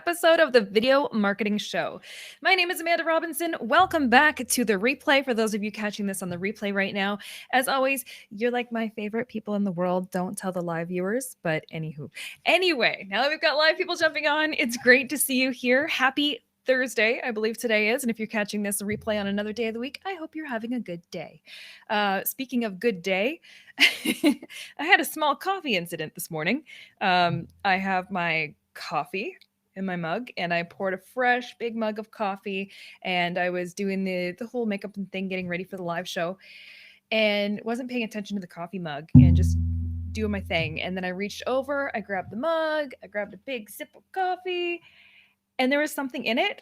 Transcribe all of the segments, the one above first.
episode of the Video Marketing Show. My name is Amanda Robinson. Welcome back to the replay. For those of you catching this on the replay right now, as always, you're like my favorite people in the world. Don't tell the live viewers, but anyway, now that we've got live people jumping on, it's great to see you here. Happy Thursday, I believe today is. And if you're catching this replay on another day of the week, I hope you're having a good day. Speaking of good day, I had a small coffee incident this morning. I have my coffee in my mug, and I poured a fresh big mug of coffee, and I was doing the whole makeup and thing, getting ready for the live show, and wasn't paying attention to the coffee mug and just doing my thing. And then I reached over, I grabbed the mug, I grabbed a big sip of coffee, and there was something in it.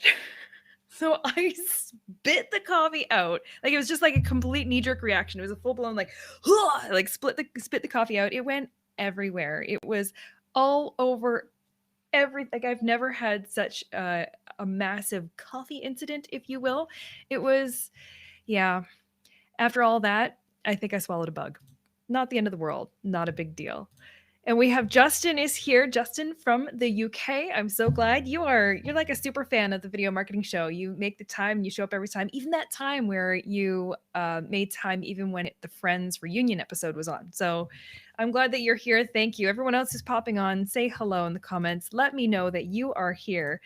So I spit the coffee out. Like, it was just like a complete knee-jerk reaction. It was a full-blown like spit the coffee out. It went everywhere. It was all over everything. Like, I've never had such a massive coffee incident, if you will. It was, yeah. After all that, I think I swallowed a bug. Not the end of the world. Not a big deal. And we have Justin is here. Justin from the UK. I'm so glad you're like a super fan of the Video Marketing Show. You make the time and you show up every time. Even that time where you made time even when the Friends reunion episode was on. So I'm glad that you're here. Thank you. Everyone else who's popping on, say hello in the comments. Let me know that you are here.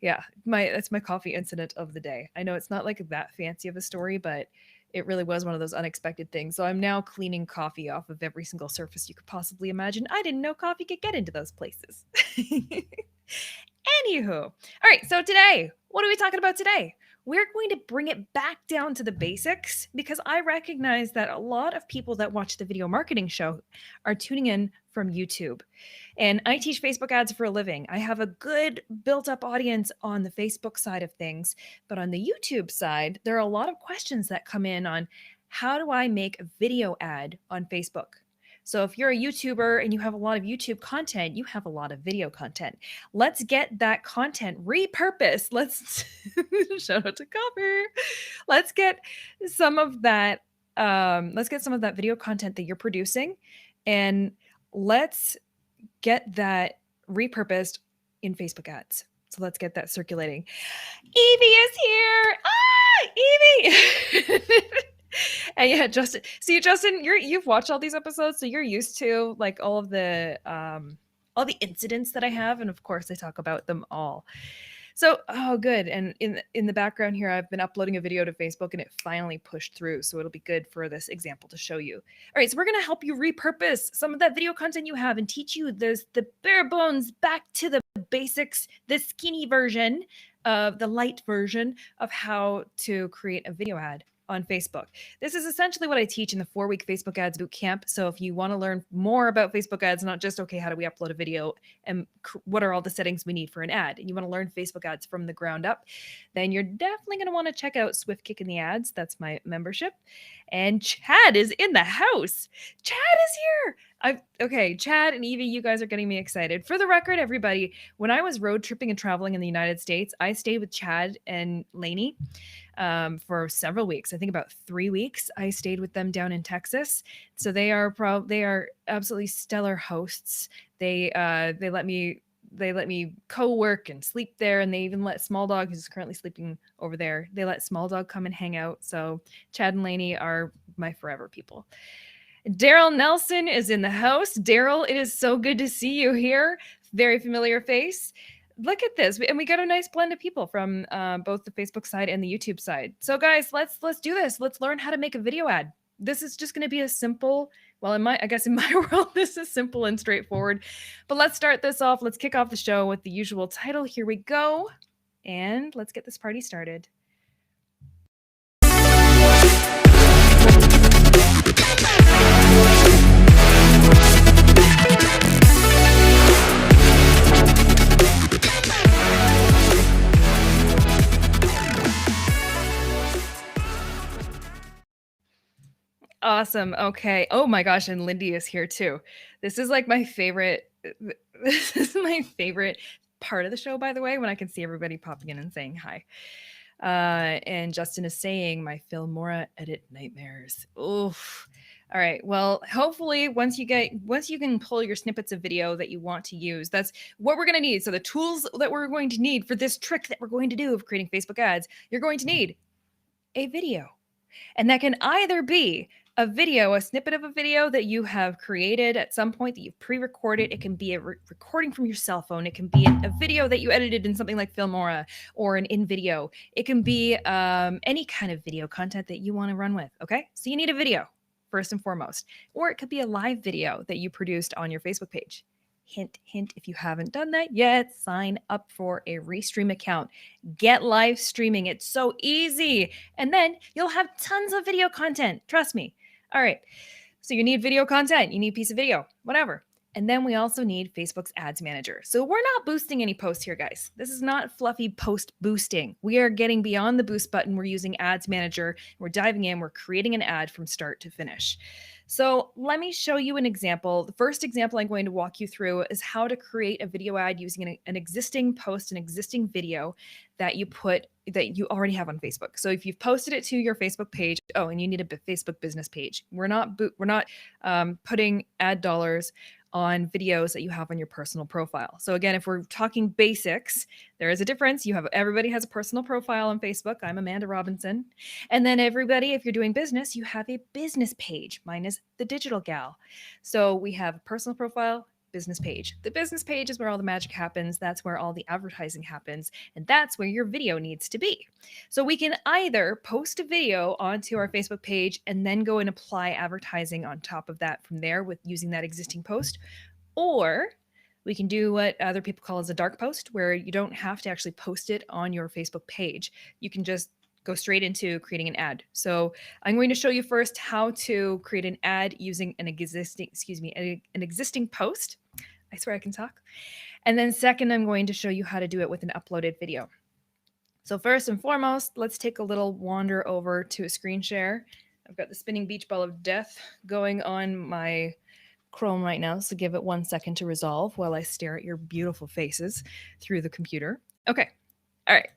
Yeah, that's my coffee incident of the day. I know it's not like that fancy of a story, but it really was one of those unexpected things. So I'm now cleaning coffee off of every single surface you could possibly imagine. I didn't know coffee could get into those places. Anywho, all right, so today, what are we talking about today? We're going to bring it back down to the basics, because I recognize that a lot of people that watch the Video Marketing Show are tuning in from YouTube. And I teach Facebook ads for a living. I have a good built-up audience on the Facebook side of things, but on the YouTube side, there are a lot of questions that come in on how do I make a video ad on Facebook? So if you're a YouTuber and you have a lot of YouTube content, you have a lot of video content. Let's get that content repurposed. Let's shout out to Copper. Let's get some of that. Let's get some of that video content that you're producing, and let's get that repurposed in Facebook ads. So let's get that circulating. Evie is here. Evie. And yeah, Justin. See, Justin, you've watched all these episodes, so you're used to like all the incidents that I have, and of course I talk about them all. So, oh, good. And in the background here, I've been uploading a video to Facebook, and it finally pushed through. So it'll be good for this example to show you. All right, so we're going to help you repurpose some of that video content you have and teach you the bare bones, back to the basics, the skinny version of the light version of how to create a video ad on Facebook. This is essentially what I teach in the 4-week Facebook ads bootcamp. So if you want to learn more about Facebook ads, not just, okay, how do we upload a video and what are all the settings we need for an ad, and you want to learn Facebook ads from the ground up, then you're definitely going to want to check out Swift Kick in the Ads. That's my membership. And Chad is in the house. Chad is here. Okay, Chad and Evie, you guys are getting me excited. For the record, everybody, when I was road tripping and traveling in the United States, I stayed with Chad and Lainey for several weeks. I think about 3 weeks. I stayed with them down in Texas. So they are absolutely stellar hosts. They let me co-work and sleep there, and they even let Small Dog, who's currently sleeping over there, they let Small Dog come and hang out. So Chad and Lainey are my forever people. Daryl Nelson is in the house. Daryl, it is so good to see you here. Very familiar face. Look at this. And we got a nice blend of people from both the Facebook side and the YouTube side. So guys, let's do this. Let's learn how to make a video ad. This is just going to be a simple, well, in my world, this is simple and straightforward. But let's start this off. Let's kick off the show with the usual title. Here we go. And let's get this party started. Awesome. Okay. Oh my gosh. And Lindy is here too. This is like my favorite. This is my favorite part of the show, by the way, when I can see everybody popping in and saying hi. And Justin is saying my Filmora edit nightmares. Oof. All right. Well, hopefully once you can pull your snippets of video that you want to use, that's what we're going to need. So the tools that we're going to need for this trick that we're going to do of creating Facebook ads, you're going to need a video. And that can either be a video, a snippet of a video that you have created at some point that you've pre-recorded. It can be a recording from your cell phone. It can be a video that you edited in something like Filmora or an InVideo. It can be any kind of video content that you want to run with. Okay, so you need a video first and foremost, or it could be a live video that you produced on your Facebook page. Hint, hint, if you haven't done that yet, sign up for a Restream account. Get live streaming. It's so easy. And then you'll have tons of video content. Trust me. All right. So you need video content. You need a piece of video, whatever. And then we also need Facebook's Ads Manager. So we're not boosting any posts here, guys. This is not fluffy post boosting. We are getting beyond the boost button. We're using Ads Manager. We're diving in. We're creating an ad from start to finish. So let me show you an example. The first example I'm going to walk you through is how to create a video ad using an existing post, an existing video that you already have on Facebook. So if you've posted it to your Facebook page, and you need a Facebook business page. We're not putting ad dollars on videos that you have on your personal profile. So again, if we're talking basics, there is a difference. Everybody has a personal profile on Facebook. I'm Amanda Robinson. And then everybody, if you're doing business, you have a business page. Mine is the Digital Gal. So we have a personal profile, business page. The business page is where all the magic happens. That's where all the advertising happens. And that's where your video needs to be. So we can either post a video onto our Facebook page and then go and apply advertising on top of that from there with using that existing post. Or we can do what other people call as a dark post, where you don't have to actually post it on your Facebook page. You can just go straight into creating an ad. So I'm going to show you first how to create an ad using an existing post. I swear I can talk. And then second, I'm going to show you how to do it with an uploaded video. So first and foremost, let's take a little wander over to a screen share. I've got the spinning beach ball of death going on my Chrome right now, so give it 1 second to resolve while I stare at your beautiful faces through the computer. Okay, all right,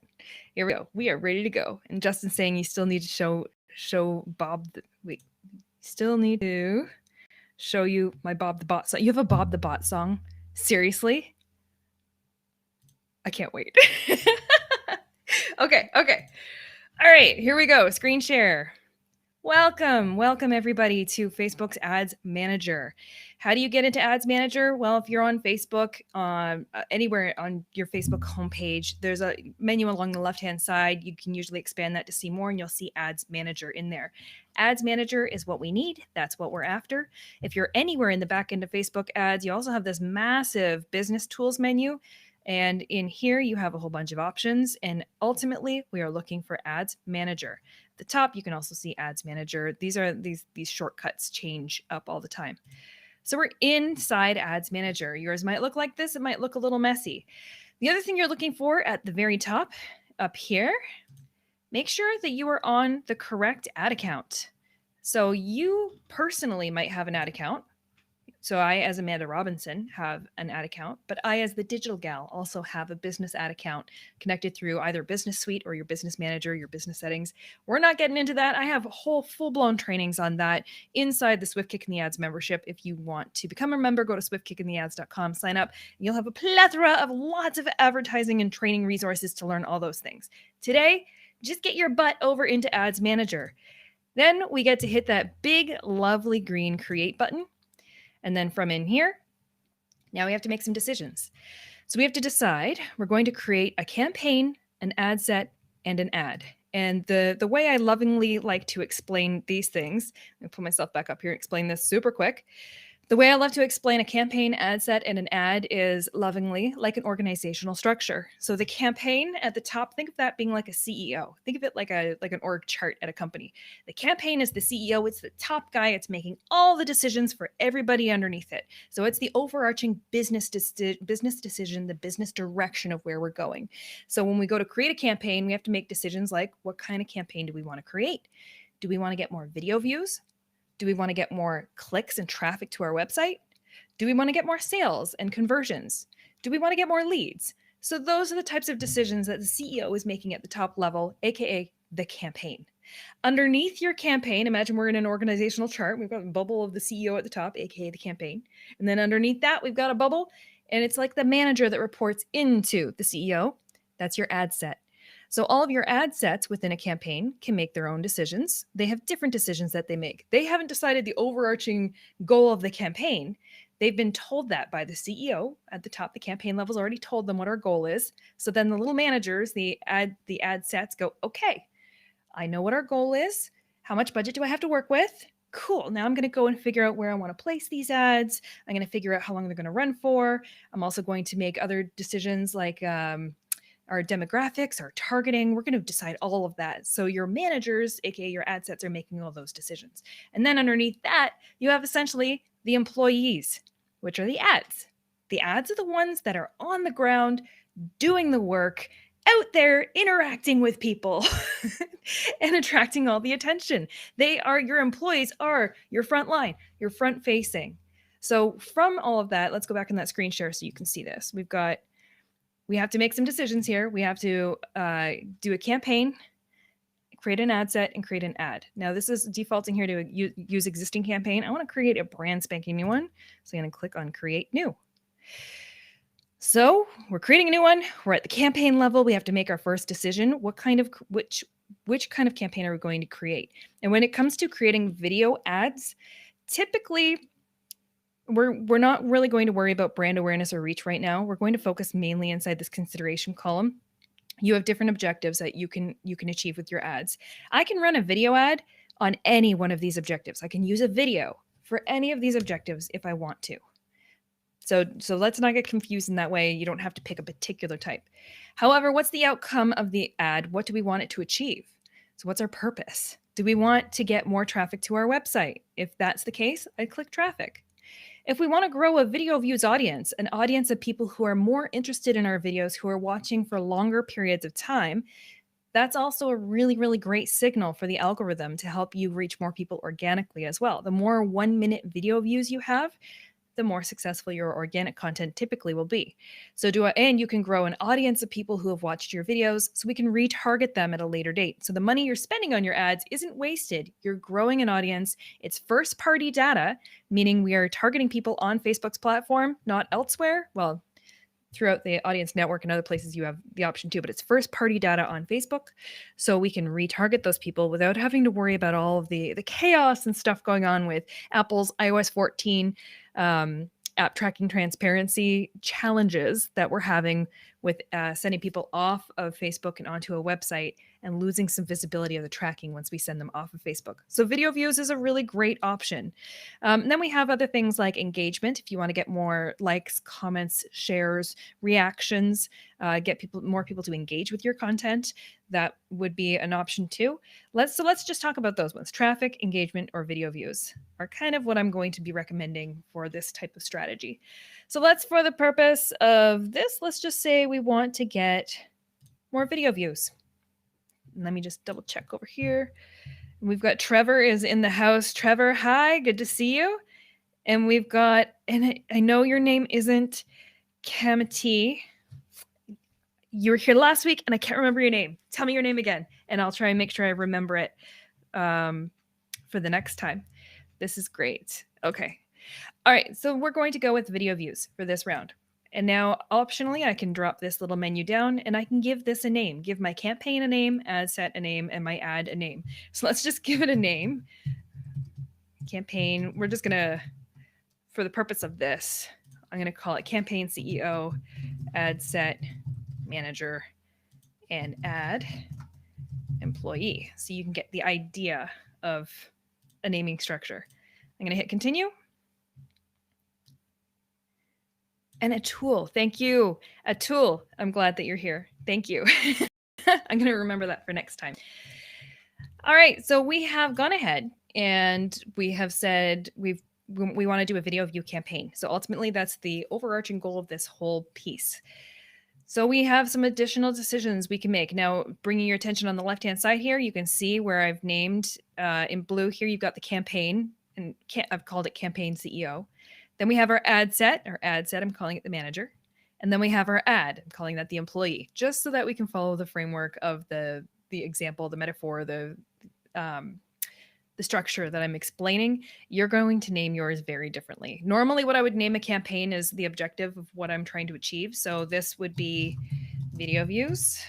here we go. We are ready to go. And Justin's saying you still need to show Bob. Still need to show you my Bob the Bot song. You have a Bob the Bot song? Seriously? I can't wait. Okay. All right, here we go. Screen share. Welcome everybody to Facebook's Ads Manager. How do you get into Ads Manager? Well, if you're on Facebook, anywhere on your Facebook homepage, there's a menu along the left-hand side. You can usually expand that to see more, and you'll see Ads Manager in there. Ads Manager is what we need. That's what we're after. If you're anywhere in the back end of Facebook ads, you also have this massive business tools menu. And in here, you have a whole bunch of options. And ultimately, we are looking for Ads Manager. At the top, you can also see Ads Manager. These shortcuts change up all the time. So we're inside Ads Manager. Yours might look like this. It might look a little messy. The other thing you're looking for at the very top up here, make sure that you are on the correct ad account. So you personally might have an ad account. So I, as Amanda Robinson, have an ad account, but I, as the Digital Gal, also have a business ad account connected through either Business Suite or your Business Manager, your business settings. We're not getting into that. I have whole full-blown trainings on that inside the Swift Kick in the Ads membership. If you want to become a member, go to swiftkickintheads.com, sign up, and you'll have a plethora of lots of advertising and training resources to learn all those things. Today, just get your butt over into Ads Manager. Then we get to hit that big, lovely green Create button. And then from in here, now we have to make some decisions. So we have to decide, we're going to create a campaign, an ad set, and an ad. And the way I lovingly like to explain these things, I'm going to put myself back up here and explain this super quick. The way I love to explain a campaign, ad set, and an ad is lovingly like an organizational structure. So the campaign at the top, think of that being like a CEO. Think of it like an org chart at a company. The campaign is the CEO. It's the top guy. It's making all the decisions for everybody underneath it. So it's the overarching business decision, the business direction of where we're going. So when we go to create a campaign, we have to make decisions like, what kind of campaign do we want to create? Do we want to get more video views? Do we want to get more clicks and traffic to our website? Do we want to get more sales and conversions? Do we want to get more leads? So those are the types of decisions that the CEO is making at the top level, aka the campaign. Underneath your campaign, imagine we're in an organizational chart. We've got a bubble of the CEO at the top, aka the campaign. And then underneath that, we've got a bubble, and it's like the manager that reports into the CEO. That's your ad set. So all of your ad sets within a campaign can make their own decisions. They have different decisions that they make. They haven't decided the overarching goal of the campaign. They've been told that by the CEO at the top. The campaign level's already told them what our goal is. So then the little managers, the ad sets go, okay, I know what our goal is. How much budget do I have to work with? Cool. Now I'm going to go and figure out where I want to place these ads. I'm going to figure out how long they're going to run for. I'm also going to make other decisions like our demographics, our targeting. We're going to decide all of that. So your managers, aka your ad sets, are making all those decisions. And then underneath that, you have essentially the employees, which are the ads. The ads are the ones that are on the ground doing the work, out there interacting with people and attracting all the attention. Your employees are your front line, your front facing. So from all of that, let's go back in that screen share so you can see this. We have to make some decisions here. We have to do a campaign, create an ad set, and create an ad. Now this is defaulting here to use existing campaign. I want to create a brand spanking new one. So I'm going to click on create new. So we're creating a new one. We're at the campaign level. We have to make our first decision. Which kind of campaign are we going to create? And when it comes to creating video ads, typically we're not really going to worry about brand awareness or reach right now. We're going to focus mainly inside this consideration column. You have different objectives that you can achieve with your ads. I can run a video ad on any one of these objectives. I can use a video for any of these objectives if I want to. So let's not get confused in that way. You don't have to pick a particular type. However, what's the outcome of the ad? What do we want it to achieve? So what's our purpose? Do we want to get more traffic to our website? If that's the case, I click traffic. If we want to grow a video views audience, an audience of people who are more interested in our videos, who are watching for longer periods of time, that's also a really, really great signal for the algorithm to help you reach more people organically as well. The more 1-minute video views you have, the more successful your organic content typically will be. And you can grow an audience of people who have watched your videos so we can retarget them at a later date. So the money you're spending on your ads isn't wasted. You're growing an audience. It's first party data, meaning we are targeting people on Facebook's platform, not elsewhere. Well, throughout the audience network and other places you have the option too, but it's first party data on Facebook. So we can retarget those people without having to worry about all of the chaos and stuff going on with Apple's iOS 14 app tracking transparency challenges that we're having with sending people off of Facebook and onto a website and losing some visibility of the tracking once we send them off of Facebook. So video views is a really great option. Then we have other things like engagement. If you want to get more likes, comments, shares, reactions, get more people to engage with your content, that would be an option too. Let's just talk about those ones. Traffic, engagement, or video views are kind of what I'm going to be recommending for this type of strategy. So for the purpose of this, let's just say we want to get more video views. Let me just double check over here. We've got Trevor is in the house. Trevor, hi, good to see you. And we've got, and I know your name isn't Kamati. You were here last week and I can't remember your name. Tell me your name again and I'll try and make sure I remember it for the next time. This is great. Okay. All right. So we're going to go with video views for this round. And now optionally, I can drop this little menu down and I can give this a name, give my campaign a name, ad set a name, and my ad a name. So let's just give it a name. Campaign. We're just going to, for the purpose of this, I'm going to call it campaign CEO, ad set manager, and ad employee. So you can get the idea of a naming structure. I'm going to hit continue. And a tool. Thank you. A tool. I'm glad that you're here. Thank you. I'm going to remember that for next time. All right. So we have gone ahead and we have said we want to do a video view campaign. So ultimately, that's the overarching goal of this whole piece. So we have some additional decisions we can make. Now, bringing your attention on the left-hand side here, you can see where I've named in blue here, you've got the campaign, and I've called it campaign CEO. Then we have our ad set, I'm calling it the manager. And then we have our ad, I'm calling that the employee, just so that we can follow the framework of the example, the metaphor, the the structure that I'm explaining, you're going to name yours very differently. Normally, what I would name a campaign is the objective of what I'm trying to achieve. So this would be video views.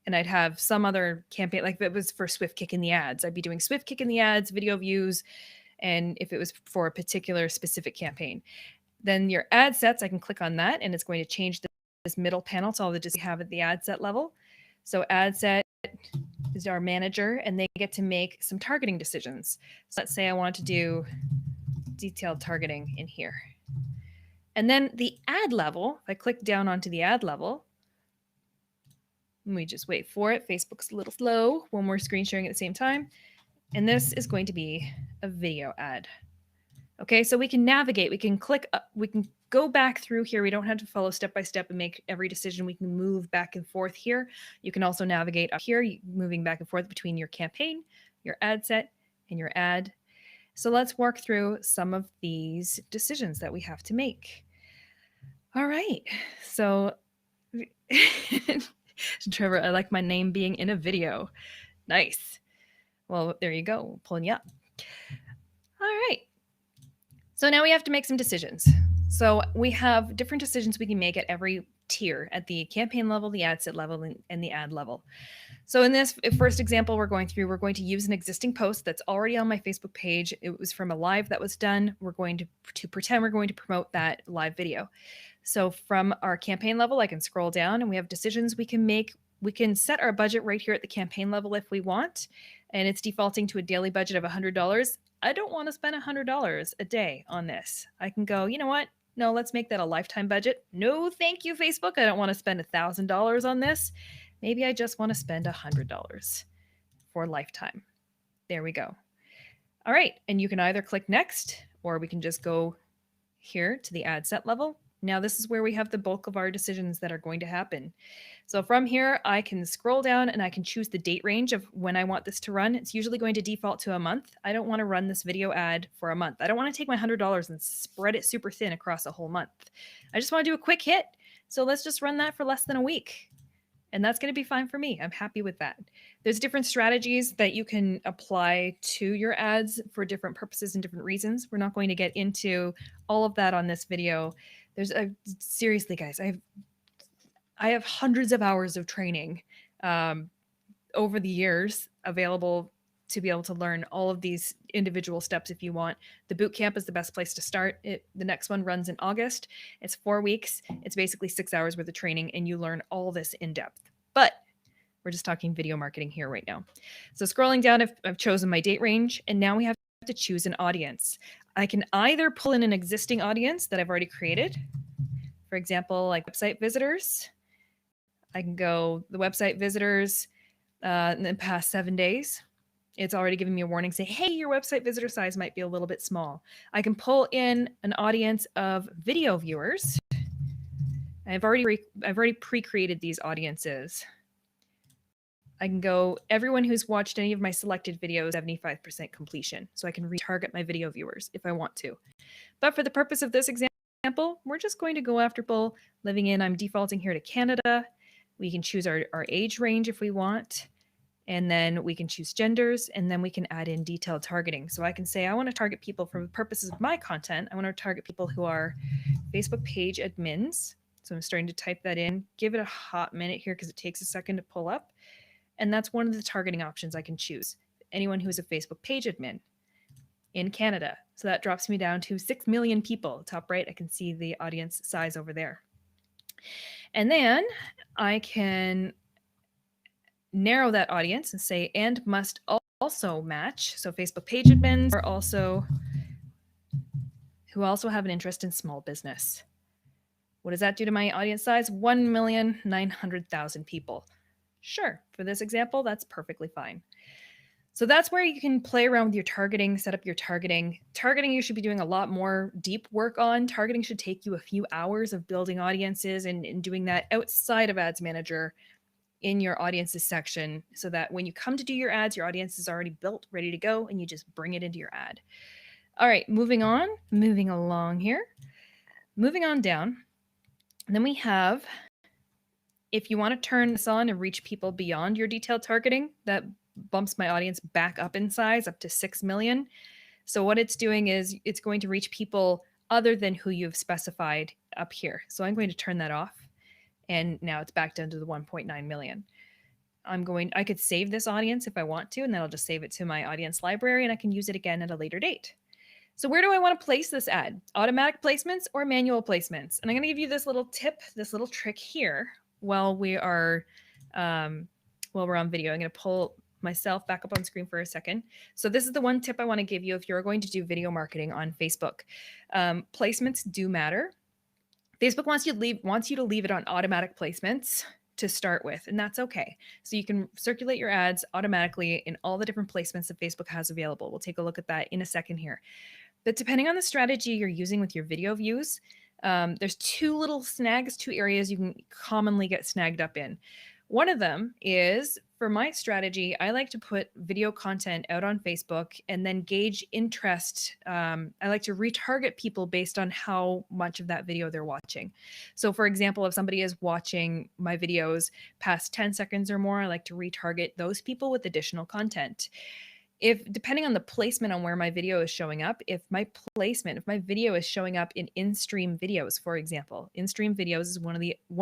And I'd have some other campaign, like if it was for Swift Kick in the ads, I'd be doing Swift Kick in the ads, video views, and if it was for a particular specific campaign. Then your ad sets, I can click on that, and it's going to change this middle panel to all the just have at the ad set level. So ad set is our manager, and they get to make some targeting decisions. So let's say I want to do detailed targeting in here. And then the ad level, if I click down onto the ad level, and we just wait for it. Facebook's a little slow when we're screen sharing at the same time. And this is going to be a video ad. Okay, so we can navigate, we can click up, we can go back through here. We don't have to follow step by step and make every decision. We can move back and forth here. You can also navigate up here, moving back and forth between your campaign, your ad set, and your ad. So let's work through some of these decisions that we have to make. All right, so Trevor, I like my name being in a video. Nice. Well, there you go, pulling you up. All right. So now we have to make some decisions. So we have different decisions we can make at every tier, at the campaign level, the ad set level, and the ad level. So in this first example we're going to use an existing post that's already on my Facebook page. It was from a live that was done. We're going to pretend we're going to promote that live video. So from our campaign level, I can scroll down and we have decisions we can make. We can set our budget right here at the campaign level if we want, and it's defaulting to a daily budget of $100. I don't want to spend $100 a day on this. I can go, you know what? No, let's make that a lifetime budget. No, thank you, Facebook. I don't want to spend $1,000 on this. Maybe I just want to spend $100 for lifetime. There we go. All right, and you can either click next, or we can just go here to the ad set level. Now this is where we have the bulk of our decisions that are going to happen. So from here, I can scroll down and I can choose the date range of when I want this to run. It's usually going to default to a month. I don't want to run this video ad for a month. I don't want to take my $100 and spread it super thin across a whole month. I just want to do a quick hit. So let's just run that for less than a week. And that's going to be fine for me. I'm happy with that. There's different strategies that you can apply to your ads for different purposes and different reasons. We're not going to get into all of that on this video. Seriously, guys, I have hundreds of hours of training over the years available to be able to learn all of these individual steps if you want. The boot camp is the best place to start. The next one runs in August. It's 4 weeks. It's basically 6 hours worth of training, and you learn all this in depth. But we're just talking video marketing here right now. So scrolling down, I've chosen my date range, and now we have to choose an audience. I can either pull in an existing audience that I've already created. For example, like website visitors. I can go the website visitors in the past 7 days. It's already giving me a warning saying, hey, your website visitor size might be a little bit small. I can pull in an audience of video viewers. I've already pre-created these audiences. I can go everyone who's watched any of my selected videos, 75% completion. So I can retarget my video viewers if I want to. But for the purpose of this example, we're just going to go after people living in, I'm defaulting here to Canada. We can choose our age range if we want. And then we can choose genders, and then we can add in detailed targeting. So I can say, I want to target people for the purposes of my content. I want to target people who are Facebook page admins. So I'm starting to type that in. Give it a hot minute here because it takes a second to pull up. And that's one of the targeting options I can choose. Anyone who is a Facebook page admin in Canada. So that drops me down to 6 million people. Top right, I can see the audience size over there. And then I can narrow that audience and say, and must also match. So Facebook page admins are also who also have an interest in small business. What does that do to my audience size? 1,900,000 people. Sure, for this example, that's perfectly fine. So that's where you can play around with your targeting, set up your targeting. Targeting you should be doing a lot more deep work on. Targeting should take you a few hours of building audiences and doing that outside of Ads Manager in your audiences section, so that when you come to do your ads, your audience is already built, ready to go, and you just bring it into your ad. All right, moving along here. Moving on down. And then we have, if you want to turn this on and reach people beyond your detailed targeting, that bumps my audience back up in size up to 6 million. So what it's doing is it's going to reach people other than who you've specified up here. So I'm going to turn that off. And now it's back down to the 1.9 million. I could save this audience if I want to, and then I'll just save it to my audience library and I can use it again at a later date. So where do I want to place this ad? Automatic placements or manual placements? And I'm going to give you this little tip, this little trick here while we're on video. I'm going to pull myself back up on screen for a second. So this is the one tip I want to give you if you're going to do video marketing on Facebook. Placements do matter. Facebook wants you to leave it on automatic placements to start with, and that's okay. So you can circulate your ads automatically in all the different placements that Facebook has available. We'll take a look at that in a second here. But depending on the strategy you're using with your video views, there's two areas you can commonly get snagged up in. One of them is, for my strategy, I like to put video content out on Facebook and then gauge interest. I like to retarget people based on how much of that video they're watching. So for example, if somebody is watching my videos past 10 seconds or more, I like to retarget those people with additional content. Depending on the placement on where my video is showing up, if my video is showing up in stream videos, for example, in-stream videos is one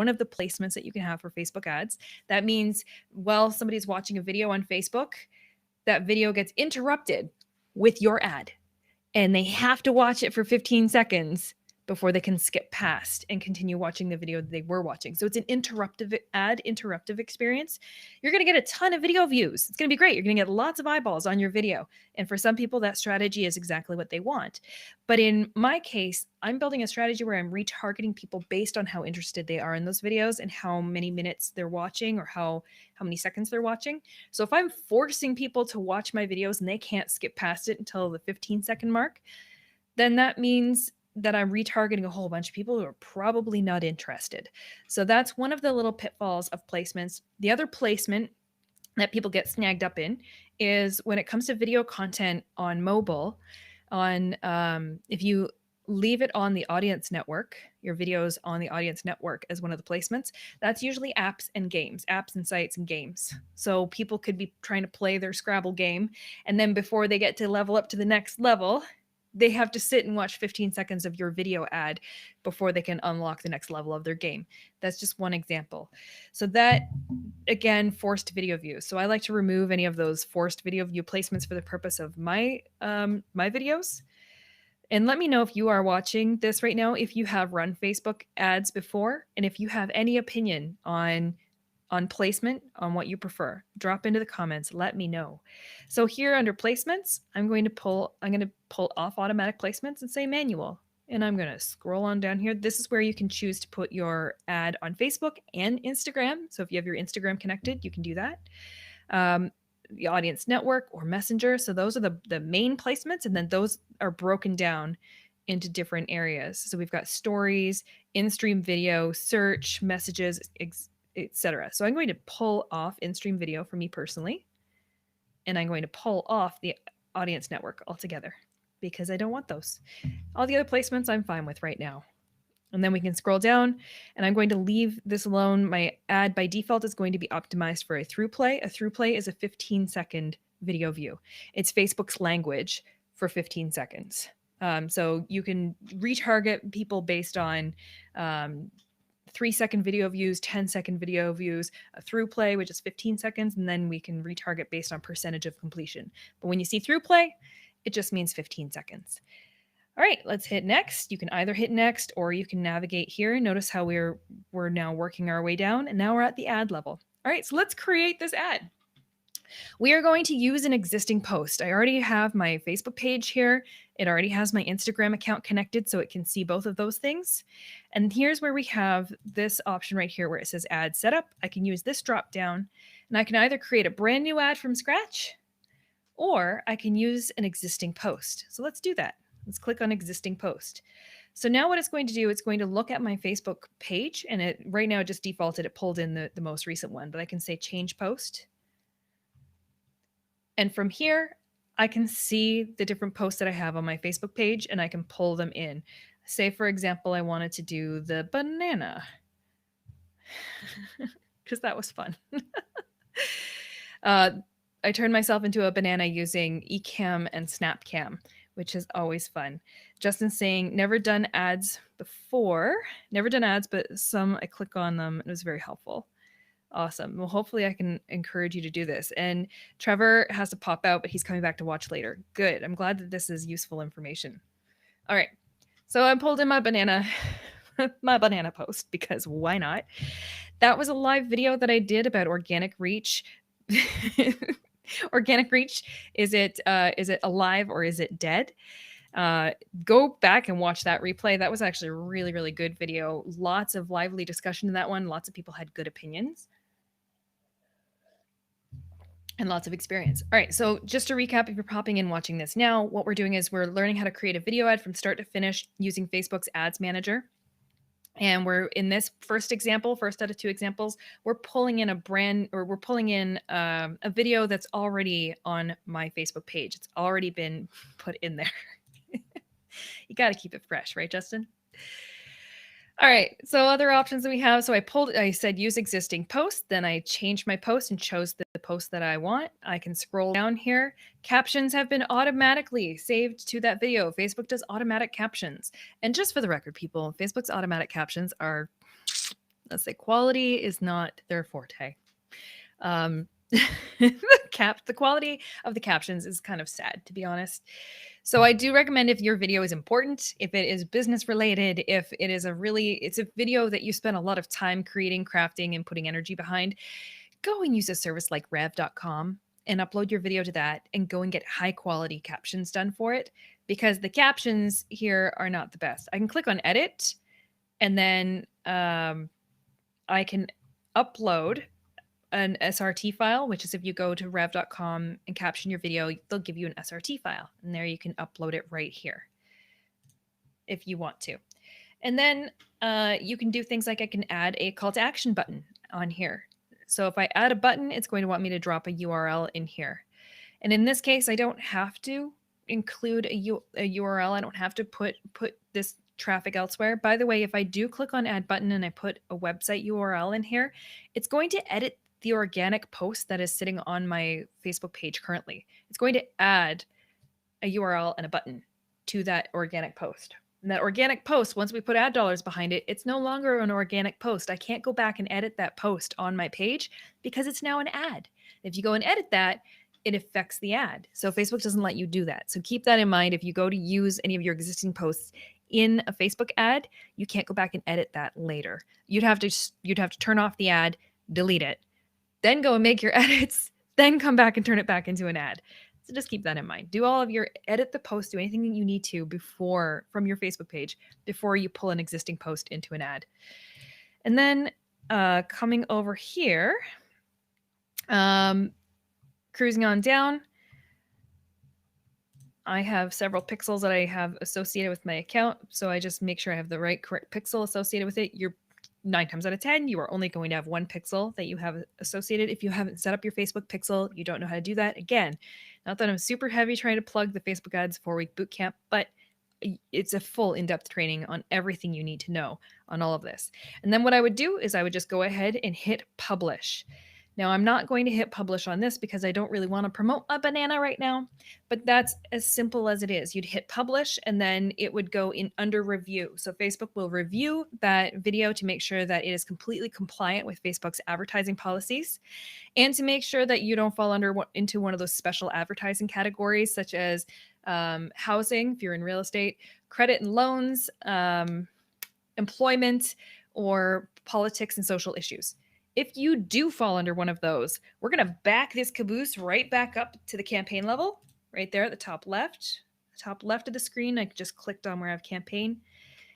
of the placements that you can have for Facebook ads. That means while somebody's watching a video on Facebook, that video gets interrupted with your ad and they have to watch it for 15 seconds before they can skip past and continue watching the video that they were watching. So it's an interruptive experience. You're going to get a ton of video views. It's going to be great. You're going to get lots of eyeballs on your video. And for some people, that strategy is exactly what they want. But in my case, I'm building a strategy where I'm retargeting people based on how interested they are in those videos and how many minutes they're watching or how many seconds they're watching. So if I'm forcing people to watch my videos and they can't skip past it until the 15-second mark, then that means that I'm retargeting a whole bunch of people who are probably not interested. So that's one of the little pitfalls of placements. The other placement that people get snagged up in is when it comes to video content on mobile, if you leave it on the audience network, your videos on the audience network as one of the placements, that's usually apps and sites and games. So people could be trying to play their Scrabble game, and then before they get to level up to the next level, they have to sit and watch 15 seconds of your video ad before they can unlock the next level of their game. That's just one example. So that, again, forced video views. So I like to remove any of those forced video view placements for the purpose of my videos. And let me know if you are watching this right now, if you have run Facebook ads before, and if you have any opinion on placement, on what you prefer. Drop into the comments, let me know. So here under placements, I'm going to pull off automatic placements and say manual. And I'm going to scroll on down here. This is where you can choose to put your ad on Facebook and Instagram. So if you have your Instagram connected, you can do that. The audience network or messenger. So those are the main placements, and then those are broken down into different areas. So we've got stories, in-stream video, search, messages, etc. So I'm going to pull off in-stream video for me personally, and I'm going to pull off the audience network altogether because I don't want those. All the other placements I'm fine with right now. And then we can scroll down, and I'm going to leave this alone. My ad by default is going to be optimized for a through play. A through play is a 15-second video view. It's Facebook's language for 15 seconds. So you can retarget people based on 3-second video views, 10-second video views, a through play, which is 15 seconds, and then we can retarget based on percentage of completion. But when you see through play, it just means 15 seconds. All right, let's hit next. You can either hit next or you can navigate here. Notice how we're now working our way down, and now we're at the ad level. All right, so let's create this ad. We are going to use an existing post. I already have my Facebook page here. It already has my Instagram account connected, so it can see both of those things. And here's where we have this option right here where it says ad setup. I can use this drop down, and I can either create a brand new ad from scratch, or I can use an existing post. So let's do that. Let's click on existing post. So now what it's going to do, it's going to look at my Facebook page, and it right now just defaulted, it pulled in the most recent one, but I can say change post. And from here, I can see the different posts that I have on my Facebook page, and I can pull them in. Say, for example, I wanted to do the banana because that was fun. I turned myself into a banana using Ecamm and Snapcam, which is always fun. Justin's saying, never done ads before. Never done ads, but some I click on them. It was very helpful. Awesome. Well, hopefully I can encourage you to do this. And Trevor has to pop out, but he's coming back to watch later. Good. I'm glad that this is useful information. All right. So I pulled in my banana my banana post because why not? That was a live video that I did about organic reach. Organic reach, is it alive or is it dead? Go back and watch that replay. That was actually a really, really good video. Lots of lively discussion in that one. Lots of people had good opinions and lots of experience. All right, so just to recap, if you're popping in watching this now, what we're doing is we're learning how to create a video ad from start to finish using Facebook's Ads Manager. And we're in this first example, first out of two examples, we're pulling in a video that's already on my Facebook page. It's already been put in there. You got to keep it fresh, right, Justin? All right, so other options that we have. So I said use existing post, then I changed my post and chose the post that I want. I can scroll down here. Captions have been automatically saved to that video. Facebook does automatic captions. And just for the record, people, Facebook's automatic captions are, let's say, quality is not their forte. The quality of the captions is kind of sad, to be honest. So I do recommend, if your video is important, if it is business related, if it is it's a video that you spend a lot of time creating, crafting, and putting energy behind, go and use a service like rev.com and upload your video to that and go and get high quality captions done for it, because the captions here are not the best. I can click on edit and then I can upload an SRT file, which is if you go to rev.com and caption your video, they'll give you an SRT file. And there you can upload it right here if you want to. And then you can do things like I can add a call to action button on here. So if I add a button, it's going to want me to drop a URL in here. And in this case, I don't have to include a URL. I don't have to put this traffic elsewhere. By the way, if I do click on add button and I put a website URL in here, it's going to edit the organic post that is sitting on my Facebook page currently. It's going to add a URL and a button to that organic post. And that organic post, once we put ad dollars behind it, it's no longer an organic post. I can't go back and edit that post on my page because it's now an ad. If you go and edit that, it affects the ad. So Facebook doesn't let you do that. So keep that in mind. If you go to use any of your existing posts in a Facebook ad, you can't go back and edit that later. You'd have to turn off the ad, delete it, then go and make your edits, then come back and turn it back into an ad. So just keep that in mind. Do all of your edit the post, do anything that you need to from your Facebook page before you pull an existing post into an ad. And then coming over here, cruising on down, I have several pixels that I have associated with my account. So I just make sure I have the correct pixel associated with it. You're 9 times out of 10, you are only going to have one pixel that you have associated. If you haven't set up your Facebook pixel, you don't know how to do that. Again, not that I'm super heavy trying to plug the Facebook ads 4-week bootcamp, but it's a full in-depth training on everything you need to know on all of this. And then what I would do is I would just go ahead and hit publish. Now, I'm not going to hit publish on this because I don't really want to promote a banana right now, but that's as simple as it is. You'd hit publish and then it would go in under review. So Facebook will review that video to make sure that it is completely compliant with Facebook's advertising policies, and to make sure that you don't fall into one of those special advertising categories, such as housing, if you're in real estate, credit and loans, employment, or politics and social issues. If you do fall under one of those, we're going to back this caboose right back up to the campaign level, right there at the top left of the screen. I just clicked on where I have campaign,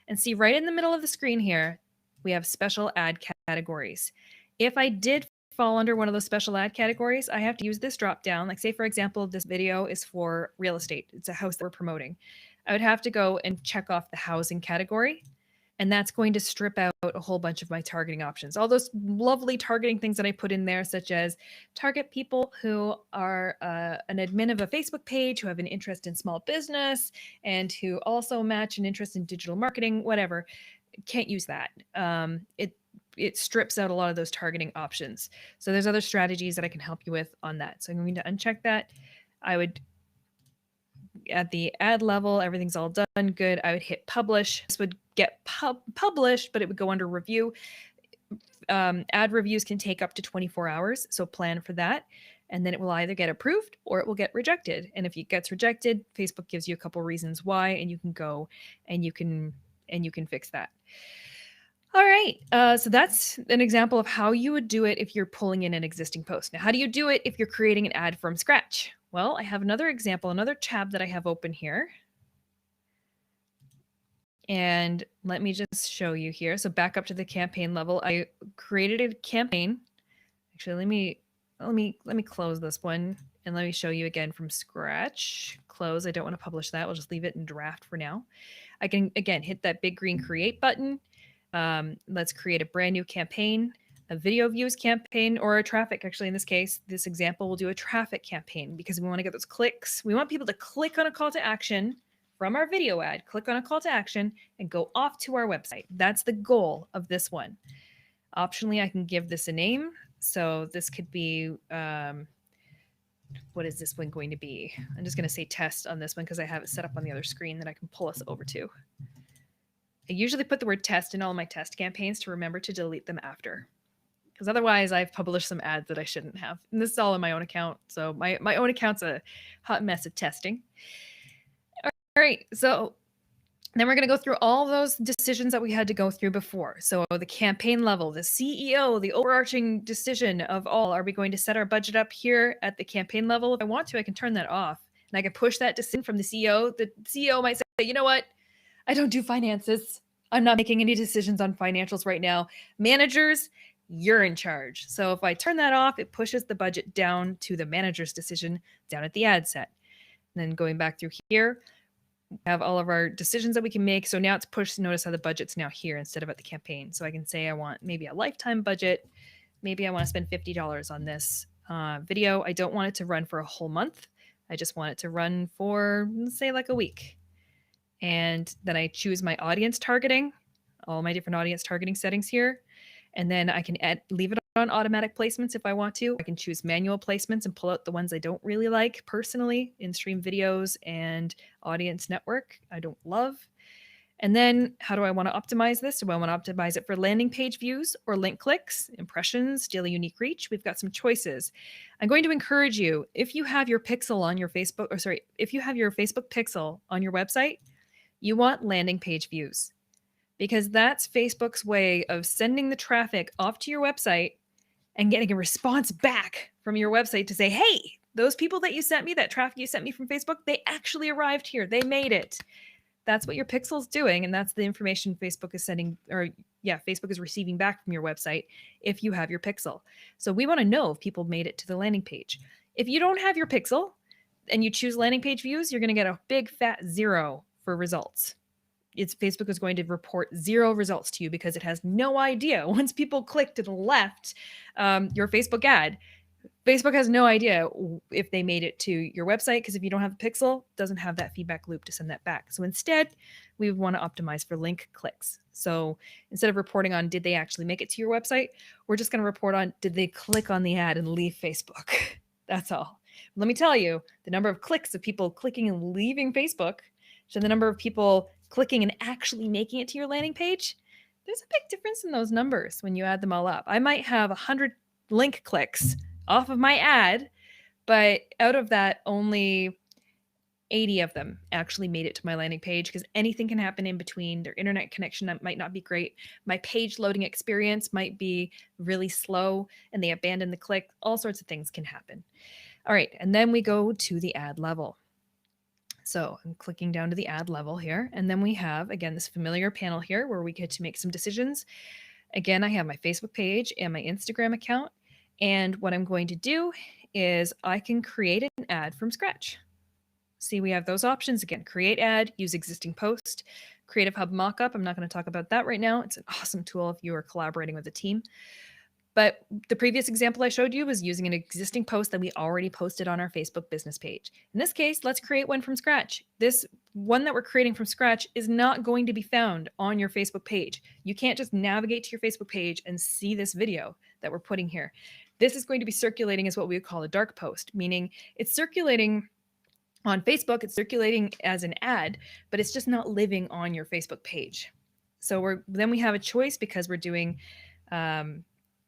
and see right in the middle of the screen here, we have special ad categories. If I did fall under one of those special ad categories, I have to use this drop down. Like, say, for example, this video is for real estate. It's a house that we're promoting. I would have to go and check off the housing category. And that's going to strip out a whole bunch of my targeting options. All those lovely targeting things that I put in there, such as target people who are an admin of a Facebook page, who have an interest in small business, and who also match an interest in digital marketing, whatever. Can't use that. it strips out a lot of those targeting options. So there's other strategies that I can help you with on that. So I'm going to uncheck that. I would, at the ad level, everything's all done, good. I would hit publish. This would get published, but it would go under review. Ad reviews can take up to 24 hours, so plan for that. And then it will either get approved or it will get rejected. And if it gets rejected, Facebook gives you a couple reasons why, and you can go and you can fix that. All right, so that's an example of how you would do it if you're pulling in an existing post. Now, how do you do it if you're creating an ad from scratch? Well, I have another example, another tab that I have open here. And let me just show you here. So back up to the campaign level. I created a campaign. Actually, let me close this one and let me show you again from scratch. Close. I don't want to publish that. We'll just leave it in draft for now. I can again hit that big green create button. Let's create a brand new campaign, a video views campaign, or a traffic. Actually, in this case, this example, we'll do a traffic campaign because we want to get those clicks. We want people to click on a call to action from our video ad, click on a call to action, and go off to our website. That's the goal of this one. Optionally, I can give this a name. So this could be, what is this one going to be? I'm just going to say test on this one because I have it set up on the other screen that I can pull us over to. I usually put the word test in all my test campaigns to remember to delete them after. Because otherwise I've published some ads that I shouldn't have. And this is all on my own account. So my own account's a hot mess of testing. All right, so then we're going to go through all those decisions that we had to go through before. So the campaign level, the CEO, the overarching decision of all, are we going to set our budget up here at the campaign level? If I want to, I can turn that off. And I can push that decision from the CEO. The CEO might say, you know what? I don't do finances. I'm not making any decisions on financials right now. Managers, you're in charge. So if I turn that off, it pushes the budget down to the manager's decision down at the ad set. And then going back through here, we have all of our decisions that we can make. So now it's pushed. Notice how the budget's now here instead of at the campaign. So I can say I want maybe a lifetime budget. Maybe I want to spend $50 on this video. I don't want it to run for a whole month. I just want it to run for, let's say, like a week. And then I choose my audience targeting, all my different audience targeting settings here. And then I can leave it on automatic placements if I want to. I can choose manual placements and pull out the ones I don't really like personally, in-stream videos and audience network I don't love. And then how do I want to optimize this? Do I want to optimize it for landing page views or link clicks, impressions, daily unique reach? We've got some choices. I'm going to encourage you, if you have your pixel on your Facebook, or sorry, if you have your Facebook pixel on your website, you want landing page views, because that's Facebook's way of sending the traffic off to your website and getting a response back from your website to say, hey, those people that you sent me, that traffic you sent me from Facebook, they actually arrived here. They made it. That's what your pixel's doing. And that's the information Facebook is sending, or yeah, Facebook is receiving back from your website if you have your pixel. So we want to know if people made it to the landing page. If you don't have your pixel and you choose landing page views, you're going to get a big fat 0 for results. Facebook is going to report 0 results to you because it has no idea. Once people click to the left, your Facebook ad, Facebook has no idea if they made it to your website, because if you don't have a pixel, it doesn't have that feedback loop to send that back. So instead, we want to optimize for link clicks. So instead of reporting on did they actually make it to your website, we're just going to report on did they click on the ad and leave Facebook. That's all. Let me tell you, the number of clicks of people clicking and leaving Facebook to the number of people clicking and actually making it to your landing page, there's a big difference in those numbers when you add them all up. I might have 100 link clicks off of my ad, but out of that, only 80 of them actually made it to my landing page, because anything can happen in between. Their internet connection might not be great. My page loading experience might be really slow and they abandon the click. All sorts of things can happen. All right, and then we go to the ad level. So I'm clicking down to the ad level here. And then we have, again, this familiar panel here where we get to make some decisions. Again, I have my Facebook page and my Instagram account. And what I'm going to do is I can create an ad from scratch. See, we have those options again: create ad, use existing post, Creative Hub mockup. I'm not going to talk about that right now. It's an awesome tool if you are collaborating with a team. But the previous example I showed you was using an existing post that we already posted on our Facebook business page. In this case, let's create one from scratch. This one that we're creating from scratch is not going to be found on your Facebook page. You can't just navigate to your Facebook page and see this video that we're putting here. This is going to be circulating as what we would call a dark post, meaning it's circulating on Facebook, it's circulating as an ad, but it's just not living on your Facebook page. So then we have a choice because we're doing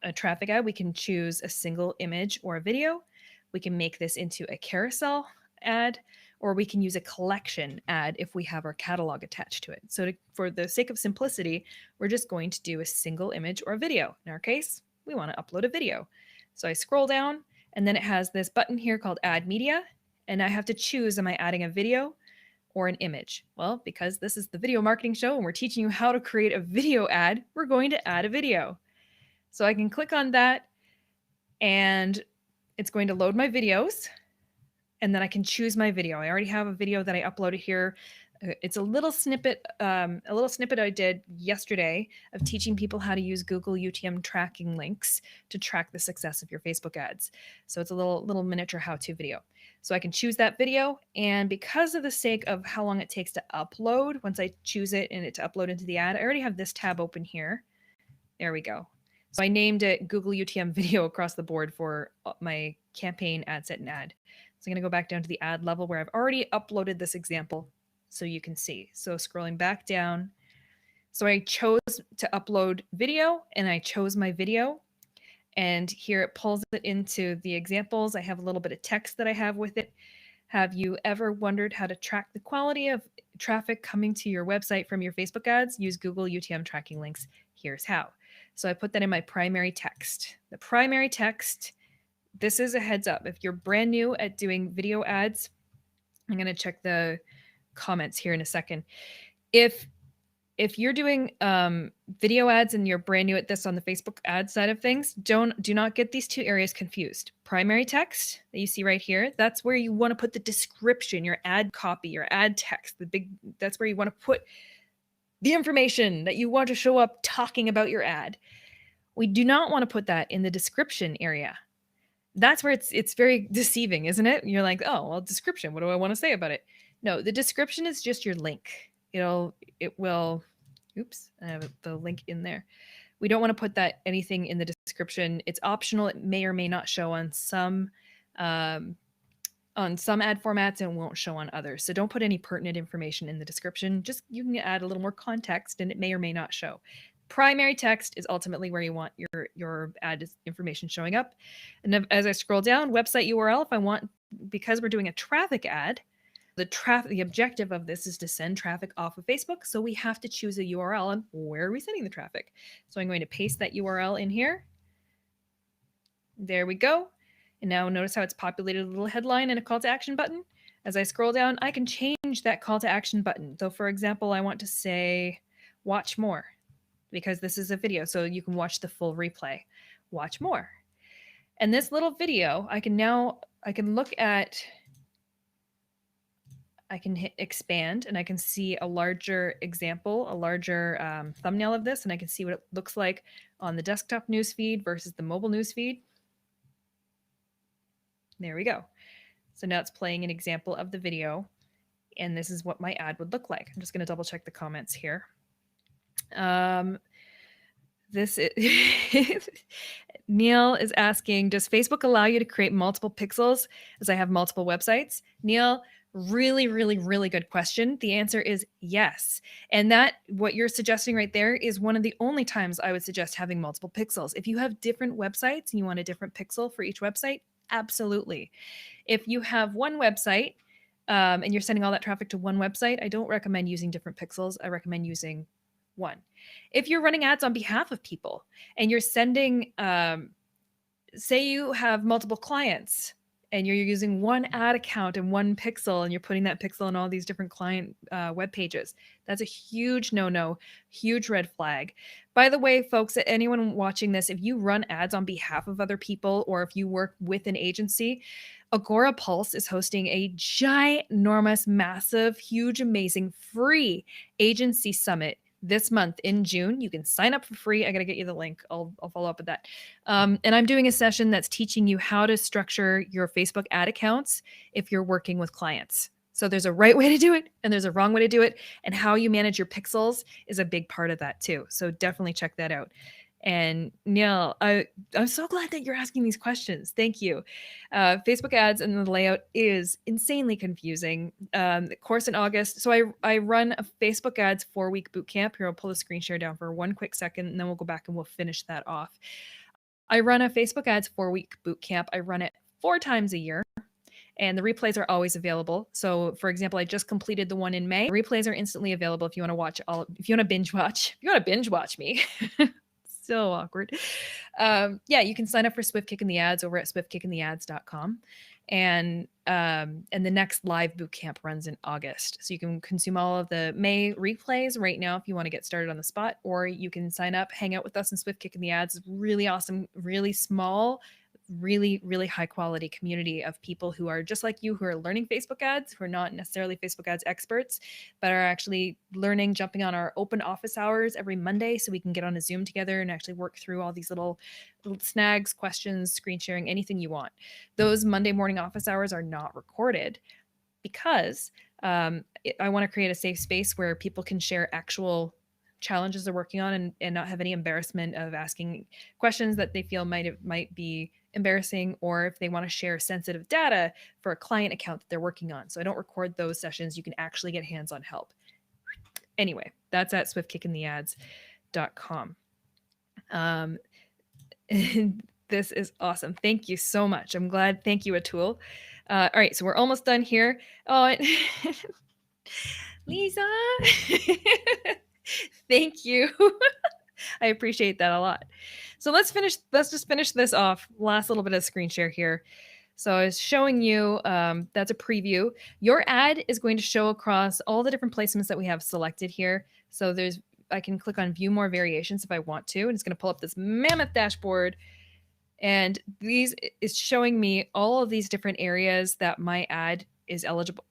a traffic ad. We can choose a single image or a video. We can make this into a carousel ad, or we can use a collection ad if we have our catalog attached to it. So for the sake of simplicity, we're just going to do a single image or a video. In our case, we want to upload a video. So I scroll down, and then it has this button here called Add Media, and I have to choose, am I adding a video or an image? Well, because this is the video marketing show and we're teaching you how to create a video ad, we're going to add a video. So I can click on that and it's going to load my videos, and then I can choose my video. I already have a video that I uploaded here. It's a little snippet I did yesterday of teaching people how to use Google UTM tracking links to track the success of your Facebook ads. So it's a little miniature how-to video. So I can choose that video, and because of the sake of how long it takes to upload, once I choose it and it to upload into the ad, I already have this tab open here. There we go. So I named it Google UTM video across the board for my campaign ad set and ad. So I'm going to go back down to the ad level where I've already uploaded this example so you can see. So scrolling back down. So I chose to upload video and I chose my video. And here it pulls it into the examples. I have a little bit of text that I have with it. Have you ever wondered how to track the quality of traffic coming to your website from your Facebook ads? Use Google UTM tracking links. Here's how. So I put that in my primary text. The primary text, this is a heads up. If you're brand new at doing video ads, I'm going to check the comments here in a second. If you're doing video ads and you're brand new at this on the Facebook ad side of things, do not get these two areas confused. Primary text that you see right here, that's where you want to put the description, your ad copy, your ad text, that's where you want to put the information that you want to show up talking about your ad. We do not want to put that in the description area. That's where it's very deceiving, isn't it? You're like, oh, well, description, what do I want to say about it? No, the description is just your link. It will, oops, I have the link in there. We don't want to put anything in the description. It's optional. It may or may not show on some ad formats and won't show on others. So don't put any pertinent information in the description. Just you can add a little more context and it may or may not show. Primary text is ultimately where you want your ad information showing up. And as I scroll down, website URL, if I want, because we're doing a traffic ad, the objective of this is to send traffic off of Facebook. So we have to choose a URL and where are we sending the traffic? So I'm going to paste that URL in here. There we go. And now notice how it's populated a little headline and a call to action button. As I scroll down, I can change that call to action button. So for example, I want to say, watch more, because this is a video. So you can watch the full replay, watch more. And this little video, I can hit expand and I can see a larger example, a larger thumbnail of this, and I can see what it looks like on the desktop newsfeed versus the mobile newsfeed. There we go. So now it's playing an example of the video, and this is what my ad would look like. I'm just going to double check the comments here. Neil is asking, does Facebook allow you to create multiple pixels as I have multiple websites? Neil, really, really, really good question. The answer is yes. And what you're suggesting right there is one of the only times I would suggest having multiple pixels. If you have different websites and you want a different pixel for each website, absolutely. If you have one website and you're sending all that traffic to one website, I don't recommend using different pixels. I recommend using one. If you're running ads on behalf of people and you're sending, say you have multiple clients and you're using one ad account and one pixel and you're putting that pixel on all these different client web pages, that's a huge no-no, huge red flag. By the way, folks, anyone watching this, if you run ads on behalf of other people or if you work with an agency, Agora Pulse is hosting a ginormous, massive, huge, amazing free agency summit this month in June. You can sign up for free. I got to get you the link. I'll follow up with that. And I'm doing a session that's teaching you how to structure your Facebook ad accounts if you're working with clients. So there's a right way to do it and there's a wrong way to do it. And how you manage your pixels is a big part of that too. So definitely check that out. And Neil, I'm so glad that you're asking these questions. Thank you. Facebook ads and the layout is insanely confusing. The course in August. So I run a Facebook ads 4-week boot camp. Here, I'll pull the screen share down for one quick second, and then we'll go back and we'll finish that off. I run a Facebook ads 4-week boot camp. I run it 4 times a year. And the replays are always available. So, for example, I just completed the one in May. Replays are instantly available if you want to watch if you want to binge watch me. So awkward. Yeah, you can sign up for Swift Kicking the Ads over at swiftkickingtheads.com. And the next live boot camp runs in August. So you can consume all of the May replays right now if you want to get started on the spot, or you can sign up, hang out with us in Swift Kicking the Ads. Really awesome, really small, really, really high quality community of people who are just like you, who are learning Facebook ads, who are not necessarily Facebook ads experts, but are actually learning, jumping on our open office hours every Monday so we can get on a Zoom together and actually work through all these little snags, questions, screen sharing, anything you want. Those Monday morning office hours are not recorded because I want to create a safe space where people can share actual challenges they're working on and not have any embarrassment of asking questions that they feel might be embarrassing, or if they want to share sensitive data for a client account that they're working on. So I don't record those sessions. You can actually get hands-on help. Anyway, that's at swiftkickingtheads.com. This is awesome. Thank you so much. I'm glad. Thank you, Atul. All right, so we're almost done here. Oh, Lisa. Thank you. I appreciate that a lot. So let's just finish this off. Last little bit of screen share here. So I was showing you, that's a preview. Your ad is going to show across all the different placements that we have selected here. So I can click on view more variations if I want to, and it's going to pull up this mammoth dashboard. And these is showing me all of these different areas that my ad is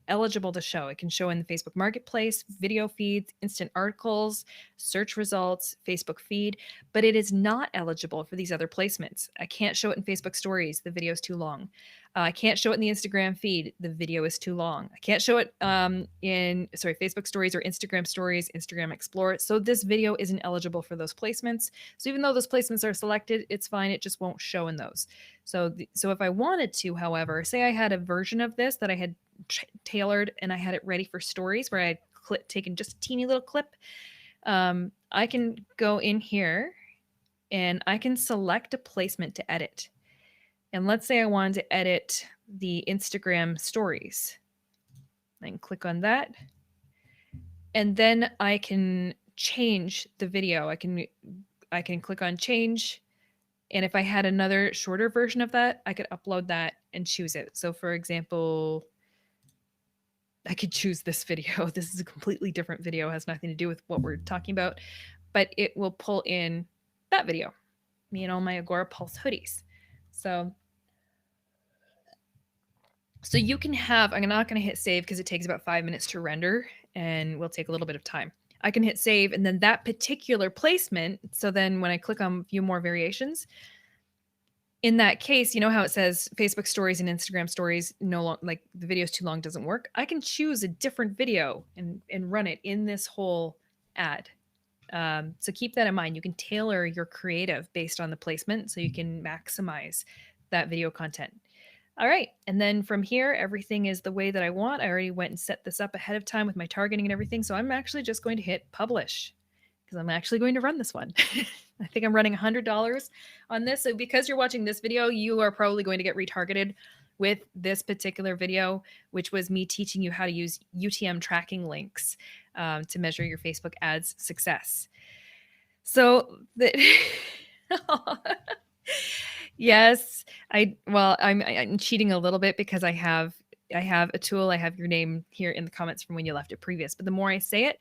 eligible to show. It can show in the Facebook Marketplace, video feeds, instant articles, search results, Facebook feed, but it is not eligible for these other placements. I can't show it in Facebook Stories. The video is too long. I can't show it in the Instagram feed. The video is too long. I can't show it in Facebook Stories or Instagram Stories, Instagram Explorer. So this video isn't eligible for those placements. So even though those placements are selected, it's fine. It just won't show in those. So if I wanted to, however, say I had a version of this that I had tailored and I had it ready for stories where I had taken just a teeny little clip, I can go in here and I can select a placement to edit. And let's say I wanted to edit the Instagram stories. I can click on that. And then I can change the video. I can click on change. And if I had another shorter version of that, I could upload that and choose it. So for example, I could choose this video. This is a completely different video. It has nothing to do with what we're talking about, but it will pull in that video, me and all my Agora Pulse hoodies. So you can have, I'm not going to hit save because it takes about 5 minutes to render and will take a little bit of time. I can hit save and then that particular placement. So then when I click on view more variations, in that case, you know how it says Facebook Stories and Instagram Stories, like the video is too long, doesn't work. I can choose a different video and run it in this whole ad. So keep that in mind. You can tailor your creative based on the placement so you can maximize that video content. All right. And then from here, everything is the way that I want. I already went and set this up ahead of time with my targeting and everything. So I'm actually just going to hit publish because I'm actually going to run this one. I think I'm running $100 on this. So because you're watching this video, you are probably going to get retargeted with this particular video, which was me teaching you how to use UTM tracking links to measure your Facebook ads success. So yes, I'm cheating a little bit because I have a tool. I have your name here in the comments from when you left it previous, but the more I say it,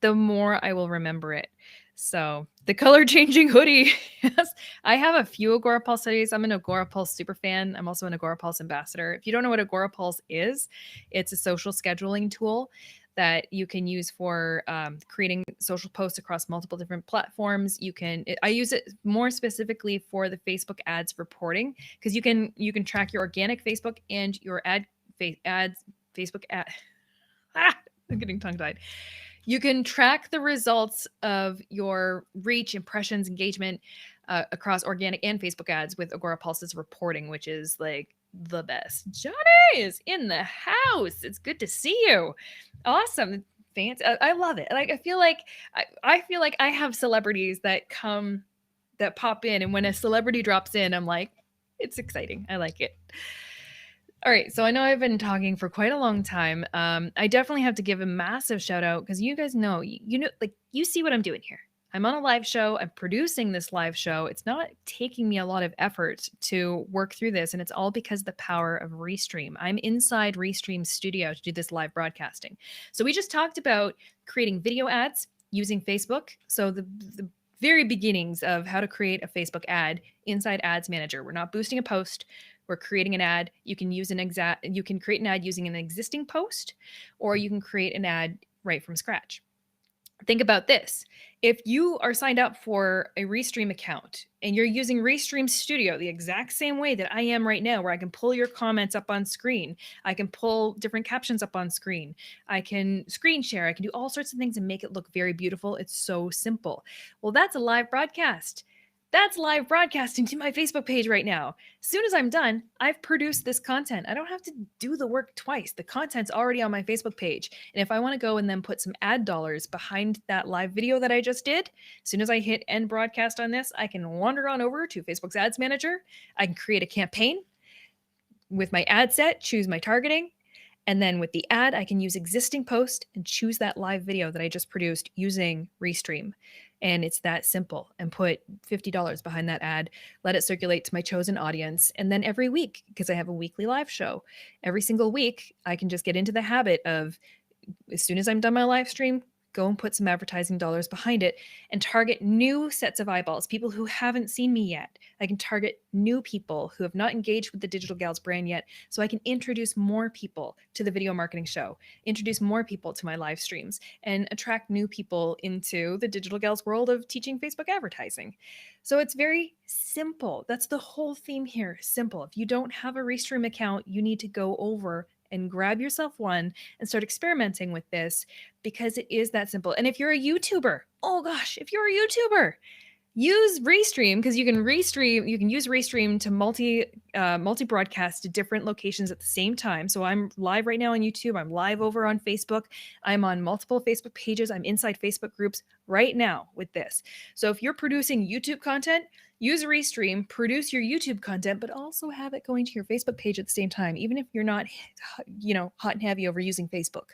the more I will remember it. So the color changing hoodie. Yes, I have a few Agora Pulse hoodies. I'm an Agora Pulse super fan. I'm also an Agora Pulse ambassador. If you don't know what Agora Pulse is, it's a social scheduling tool that you can use for creating social posts across multiple different platforms. I use it more specifically for the Facebook ads reporting, because you can track your organic Facebook and your Facebook ad. I'm getting tongue tied. You can track the results of your reach, impressions, engagement across organic and Facebook ads with Agora Pulse's reporting, which is like the best. Johnny is in the house. It's good to see you. Awesome. Fancy. I love it. Like, I feel like I have celebrities that pop in, and when a celebrity drops in, I'm like, it's exciting. I like it. All right, so I know I've been talking for quite a long time. I definitely have to give a massive shout out, because you guys know, like, you see what I'm doing here. I'm on a live show. I'm producing this live show. It's not taking me a lot of effort to work through this, and it's all because of the power of Restream. I'm inside Restream's studio to do this live broadcasting. So we just talked about creating video ads using Facebook. So the very beginnings of how to create a Facebook ad inside Ads Manager. We're not boosting a post. We're creating an ad. You can create an ad using an existing post, or you can create an ad right from scratch. Think about this. If you are signed up for a Restream account and you're using Restream Studio the exact same way that I am right now, where I can pull your comments up on screen, I can pull different captions up on screen, I can screen share, I can do all sorts of things and make it look very beautiful. It's so simple. Well, that's a live broadcast. That's live broadcasting to my Facebook page right now. As soon as I'm done, I've produced this content. I don't have to do the work twice. The content's already on my Facebook page. And if I want to go and then put some ad dollars behind that live video that I just did, as soon as I hit end broadcast on this, I can wander on over to Facebook's Ads Manager. I can create a campaign with my ad set, choose my targeting, and then with the ad, I can use existing post and choose that live video that I just produced using Restream. And it's that simple. And put $50 behind that ad, let it circulate to my chosen audience. And then every week, because I have a weekly live show, every single week, I can just get into the habit of, as soon as I'm done my live stream, go and put some advertising dollars behind it and target new sets of eyeballs, people who haven't seen me yet. I can target new people who have not engaged with the Digital Gals brand yet, so I can introduce more people to the video marketing show, introduce more people to my live streams, and attract new people into the Digital Gals world of teaching Facebook advertising. So it's very simple. That's the whole theme here. Simple. If you don't have a Restream account, you need to go over and grab yourself one and start experimenting with this, because it is that simple. And if you're a YouTuber, oh gosh, if you're a YouTuber, use Restream, because you can use Restream to multi broadcast to different locations at the same time. So I'm live right now on YouTube. I'm live over on Facebook. I'm on multiple Facebook pages. I'm inside Facebook groups right now with this. So if you're producing YouTube content, use Restream, produce your YouTube content, but also have it going to your Facebook page at the same time, even if you're not, hot and heavy over using Facebook.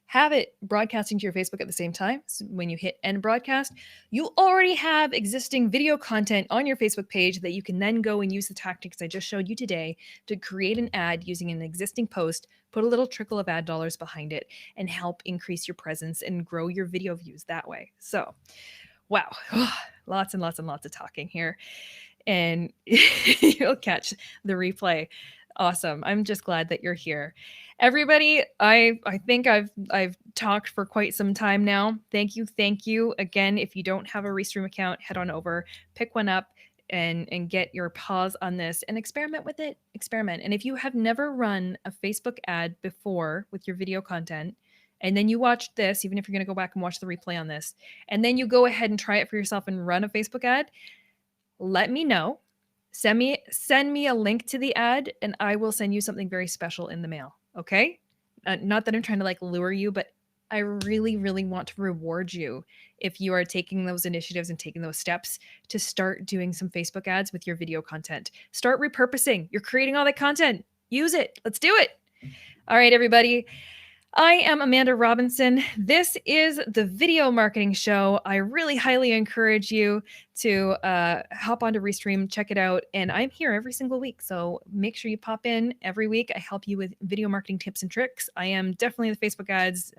Have it broadcasting to your Facebook at the same time. So when you hit end broadcast, you already have existing video content on your Facebook page that you can then go and use the tactics I just showed you today to create an ad using an existing post, put a little trickle of ad dollars behind it, and help increase your presence and grow your video views that way. So, wow, lots and lots and lots of talking here. And you'll catch the replay. Awesome. I'm just glad that you're here. Everybody, I think I've talked for quite some time now. Thank you. Again, if you don't have a Restream account, head on over, pick one up, and get your paws on this and experiment with it. Experiment. And if you have never run a Facebook ad before with your video content, and then you watch this, even if you're going to go back and watch the replay on this, and then you go ahead and try it for yourself and run a Facebook ad, let me know. Send me a link to the ad, and I will send you something very special in the mail. Okay? Not that I'm trying to like lure you, but I really, really want to reward you if you are taking those initiatives and taking those steps to start doing some Facebook ads with your video content. Start repurposing. You're creating all that content. Use it. Let's do it. All right, everybody. I am Amanda Robinson. This is the Video Marketing Show. I really highly encourage you to hop onto Restream, check it out. And I'm here every single week. So make sure you pop in every week. I help you with video marketing tips and tricks. I am definitely the Facebook ads.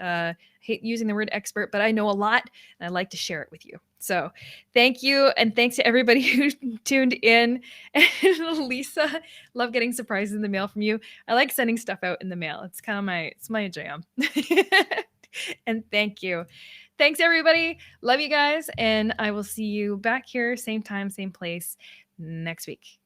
Hate using the word expert, but I know a lot and I like to share it with you. So thank you. And thanks to everybody who tuned in. And Lisa, love getting surprises in the mail from you. I like sending stuff out in the mail. It's kind of my jam. And thank you. Thanks, everybody. Love you guys. And I will see you back here, same time, same place next week.